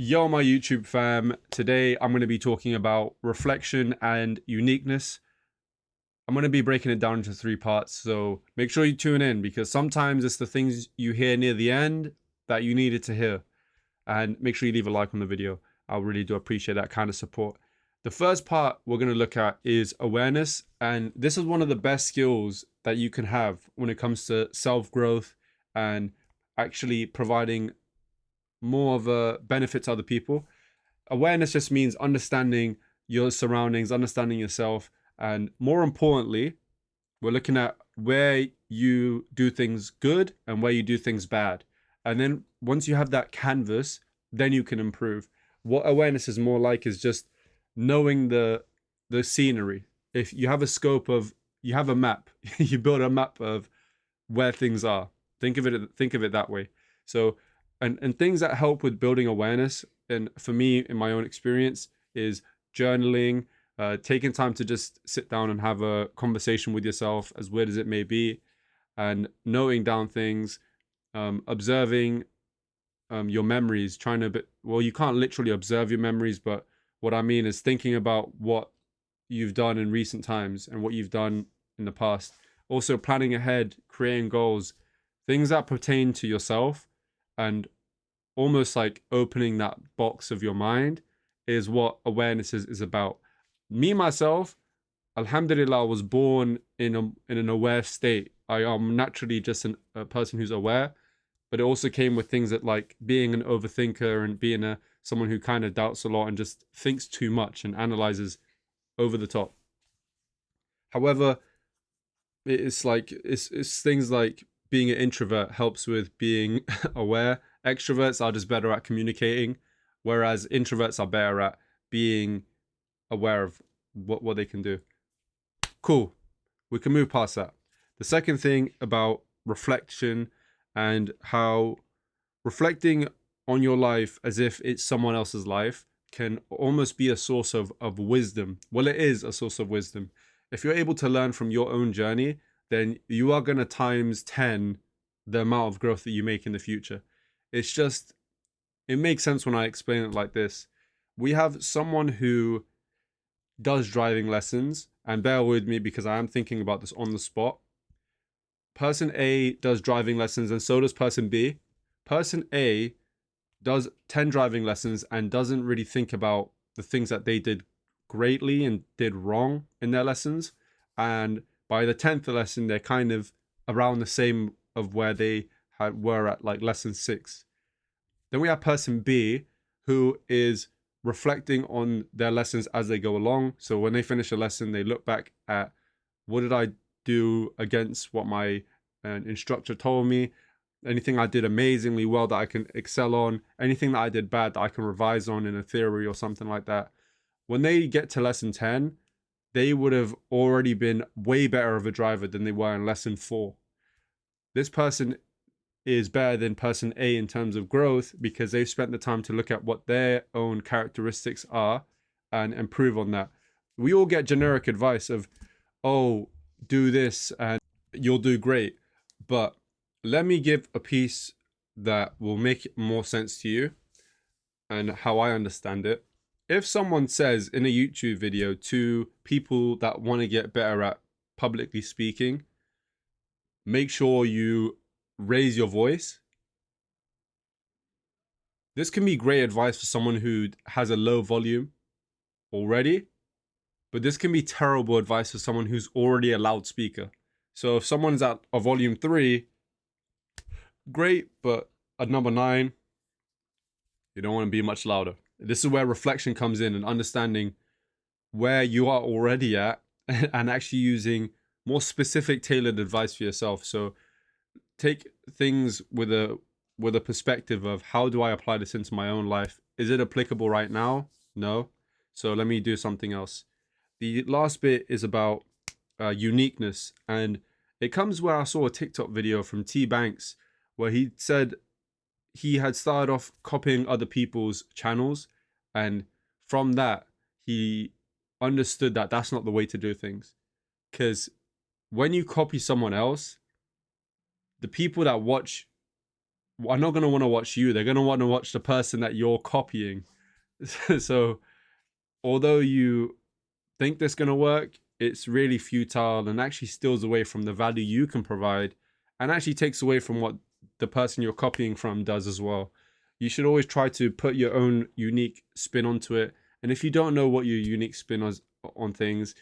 Yo, my YouTube fam. Today I'm going to be talking about reflection and uniqueness. I'm going to be breaking it down into three parts, so make sure you tune in because sometimes it's the things you hear near the end that you needed to hear. And make sure you leave a like on the video. I really do appreciate that kind of support. The first part we're going to look at is awareness, and this is one of the best skills that you can have when it comes to self-growth and actually providing more of a benefit to other people. Awareness just means understanding your surroundings, understanding yourself, and more importantly, we're looking at where you do things good and where you do things bad. And then once you have that canvas, then you can improve. What awareness is more like is just knowing the scenery. If you have a scope of, you have a map, you build a map of where things are. Think of it that way. So and things that help with building awareness, and for me in my own experience, is journaling, taking time to just sit down and have a conversation with yourself, as weird as it may be, and noting down things, observing your memories, trying to well, you can't literally observe your memories, but what I mean is thinking about what you've done in recent times and what you've done in the past. Also planning ahead, creating goals, things that pertain to yourself, and almost like opening that box of your mind is what awareness is about. Me myself, alhamdulillah, was born in an aware state. I am naturally just a person who's aware, but it also came with things that, like, being an overthinker and being someone who kind of doubts a lot and just thinks too much and analyzes over the top. However, it's things like being an introvert helps with being aware. Extroverts are just better at communicating, whereas introverts are better at being aware of what they can do. Cool. We can move past that. The second thing about reflection and how reflecting on your life as if it's someone else's life can almost be a source of wisdom. Well, it is a source of wisdom. If you're able to learn from your own journey, then you are going to times 10 the amount of growth that you make in the future. It's just, it makes sense when I explain it like this. We have someone who does driving lessons, and bear with me because I am thinking about this on the spot. Person A does driving lessons and so does person B. Person A does 10 driving lessons and doesn't really think about the things that they did greatly and did wrong in their lessons. And by the 10th lesson, they're kind of around the same of where they were at, like, lesson 6. Then we have person B, who is reflecting on their lessons as they go along. So when they finish a lesson, they look back at, what did I do against what my instructor told me? Anything I did amazingly well that I can excel on, anything that I did bad that I can revise on in a theory or something like that. When they get to lesson 10, they would have already been way better of a driver than they were in lesson 4. This person is better than person A in terms of growth because they've spent the time to look at what their own characteristics are and improve on that. We all get generic advice of, oh, do this and you'll do great. But let me give a piece that will make more sense to you and how I understand it. If someone says in a YouTube video to people that want to get better at publicly speaking, make sure you raise your voice. This can be great advice for someone who has a low volume already, but this can be terrible advice for someone who's already a loudspeaker. So if someone's at a volume 3, great, but at number 9, you don't want to be much louder. This is where reflection comes in and understanding where you are already at and actually using more specific, tailored advice for yourself. So take things with a perspective of, how do I apply this into my own life? Is it applicable right now? No. So let me do something else. The last bit is about uniqueness, and it comes where I saw a TikTok video from T Banks where he said he had started off copying other people's channels, and from that he understood that that's not the way to do things. Because when you copy someone else, the people that watch are not going to want to watch you. They're going to want to watch the person that you're copying. So although you think this is going to work, it's really futile and actually steals away from the value you can provide, and actually takes away from what the person you're copying from does as well. You should always try to put your own unique spin onto it. And if you don't know what your unique spin is on things,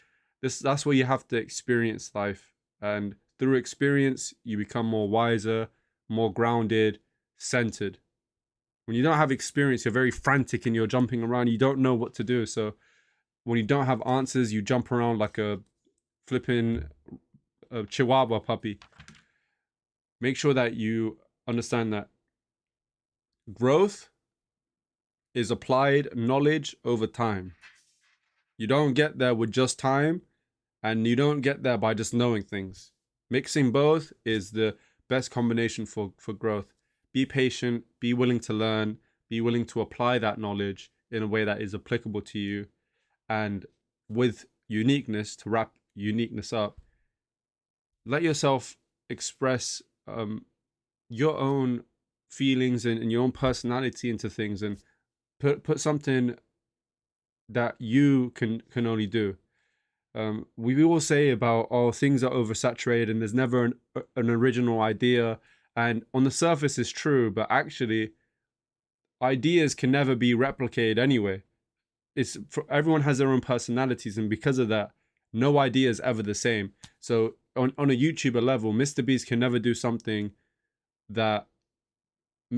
that's where you have to experience life. And through experience, you become more wiser, more grounded, centered. When you don't have experience, you're very frantic and you're jumping around. You don't know what to do. So when you don't have answers, you jump around like a flipping Chihuahua puppy. Make sure that you understand that growth is applied knowledge over time. You don't get there with just time, and you don't get there by just knowing things. Mixing both is the best combination for growth. Be patient, be willing to learn, be willing to apply that knowledge in a way that is applicable to you. And with uniqueness, to wrap uniqueness up, let yourself express your own feelings and your own personality into things, and put something that you can only do. We all say about, oh, things are oversaturated and there's never an original idea. And on the surface it's true, but actually ideas can never be replicated anyway. Everyone has their own personalities, and because of that, no idea is ever the same. So on a YouTuber level, Mr. Beast can never do something that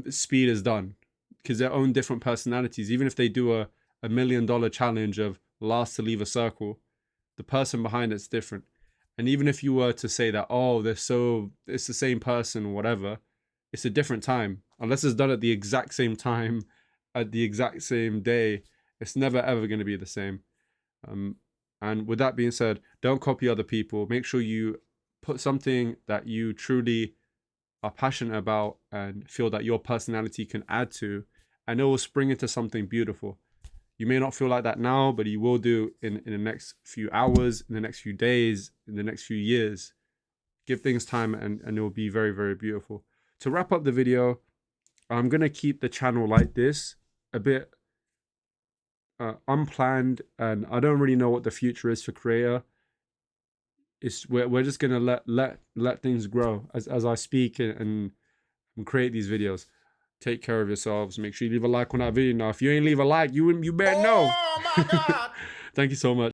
Speed has done, because their own different personalities. Even if they do a $1 million challenge of last to leave a circle, the person behind it's different. And even if you were to say that, oh, it's the same person or whatever, it's a different time. Unless it's done at the exact same time, at the exact same day, it's never ever going to be the same. And with that being said, don't copy other people. Make sure you put something that you truly are passionate about and feel that your personality can add to, and it will spring into something beautiful. You may not feel like that now, but you will do in the next few hours, in the next few days, in the next few years. Give things time and it will be very, very beautiful. To wrap up the video, I'm going to keep the channel like this, a bit unplanned, and I don't really know what the future is for Creator. We're just gonna let things grow as I speak and create these videos. Take care of yourselves. Make sure you leave a like on that video. Now, if you ain't leave a like, you better know. Oh my God. Thank you so much.